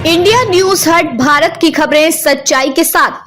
India news हट, भारत की खबरें सच्चाई के साथ।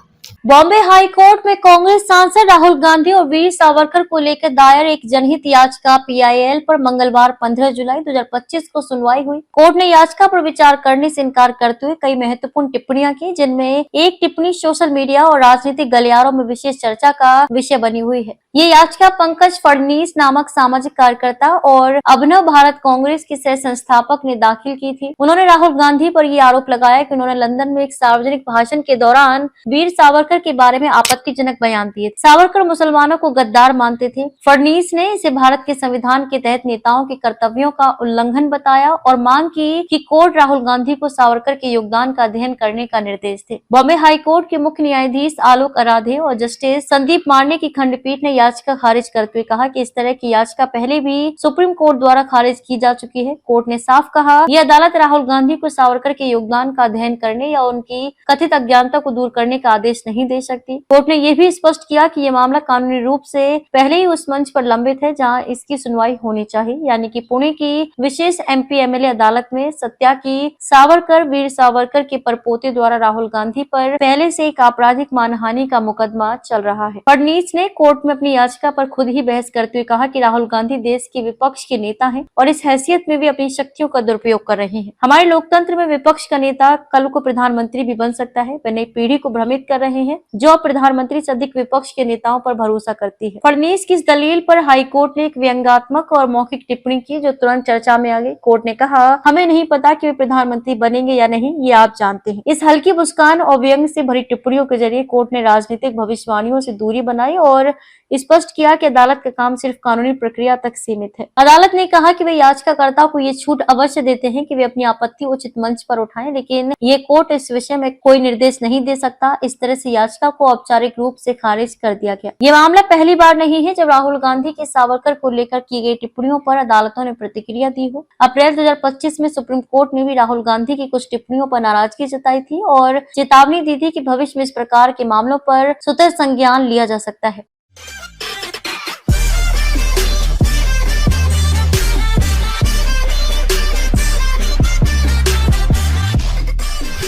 बॉम्बे हाई कोर्ट में कांग्रेस सांसद राहुल गांधी और वीर सावरकर को लेकर दायर एक जनहित याचिका पीआईएल पर मंगलवार 15 जुलाई 2025 को सुनवाई हुई। कोर्ट ने याचिका पर विचार करने से इनकार करते हुए कई महत्वपूर्ण टिप्पणियां की, जिनमें एक टिप्पणी सोशल मीडिया और राजनीतिक गलियारों में विशेष चर्चा का विषय बनी हुई है। ये याचिका पंकज फडणीस नामक सामाजिक कार्यकर्ता और अभिनव भारत कांग्रेस के सह संस्थापक ने दाखिल की थी। उन्होंने राहुल गांधी पर ये आरोप लगाया कि उन्होंने लंदन में एक सार्वजनिक भाषण के दौरान वीर सावरकर के बारे में आपत्तिजनक बयान दिए। सावरकर मुसलमानों को गद्दार मानते थे। फडणीस ने इसे भारत के संविधान के तहत नेताओं के कर्तव्यों का उल्लंघन बताया और मांग की कि कोर्ट राहुल गांधी को सावरकर के योगदान का अध्ययन करने का निर्देश दे। बॉम्बे हाई कोर्ट के मुख्य न्यायाधीश आलोक आराधे और जस्टिस संदीप मार्ने की खंडपीठ ने याचिका खारिज करते हुए कहा कि इस तरह की याचिका पहले भी सुप्रीम कोर्ट द्वारा खारिज की जा चुकी है। कोर्ट ने साफ कहा, यह अदालत राहुल गांधी को सावरकर के योगदान का अध्ययन करने या उनकी कथित अज्ञानता को दूर करने का आदेश नहीं दे सकती। कोर्ट ने यह भी स्पष्ट किया कि यह मामला कानूनी रूप से पहले ही उस मंच पर लंबित है जहां इसकी सुनवाई होनी चाहिए, यानी कि पुणे की विशेष एमपी एमएलए अदालत में सत्या की सावरकर वीर सावरकर के परपोते द्वारा राहुल गांधी पर पहले से एक आपराधिक मानहानि का मुकदमा चल रहा है। फडणीस ने कोर्ट में अपनी याचिका पर खुद ही बहस करते हुए कहा कि राहुल गांधी देश के विपक्ष के नेता हैं और इस हैसियत में भी अपनी शक्तियों का दुरुपयोग कर रहे हैं। हमारे लोकतंत्र में विपक्ष का नेता कल को प्रधानमंत्री भी बन सकता है। वे नई पीढ़ी को भ्रमित कर रहे हैं जो प्रधानमंत्री से अधिक विपक्ष के नेताओं पर भरोसा करती है। फडणीस की इस दलील पर हाईकोर्ट ने एक व्यंग्यात्मक और मौखिक टिप्पणी की जो तुरंत चर्चा में आ गई। कोर्ट ने कहा, हमें नहीं पता कि वे प्रधानमंत्री बनेंगे या नहीं, ये आप जानते हैं। इस हल्की मुस्कान और व्यंग से भरी टिप्पणियों के जरिए कोर्ट ने राजनीतिक भविष्यवाणियों से दूरी बनाई और स्पष्ट किया कि अदालत का काम सिर्फ कानूनी प्रक्रिया तक सीमित है। अदालत ने कहा कि वे याचिकाकर्ता को ये छूट अवश्य देते हैं कि वे अपनी आपत्ति उचित मंच पर उठाएं, लेकिन ये कोर्ट इस विषय में कोई निर्देश नहीं दे सकता। इस तरह से याचिका को औपचारिक रूप से खारिज कर दिया गया। ये मामला पहली बार नहीं है जब राहुल गांधी के सावरकर को लेकर की गई टिप्पणियों पर अदालतों ने प्रतिक्रिया दी हो। अप्रैल 2025 में सुप्रीम कोर्ट ने भी राहुल गांधी की कुछ टिप्पणियों पर नाराजगी जताई थी और चेतावनी दी थी कि भविष्य में इस प्रकार के मामलों पर स्वतः संज्ञान लिया जा सकता है।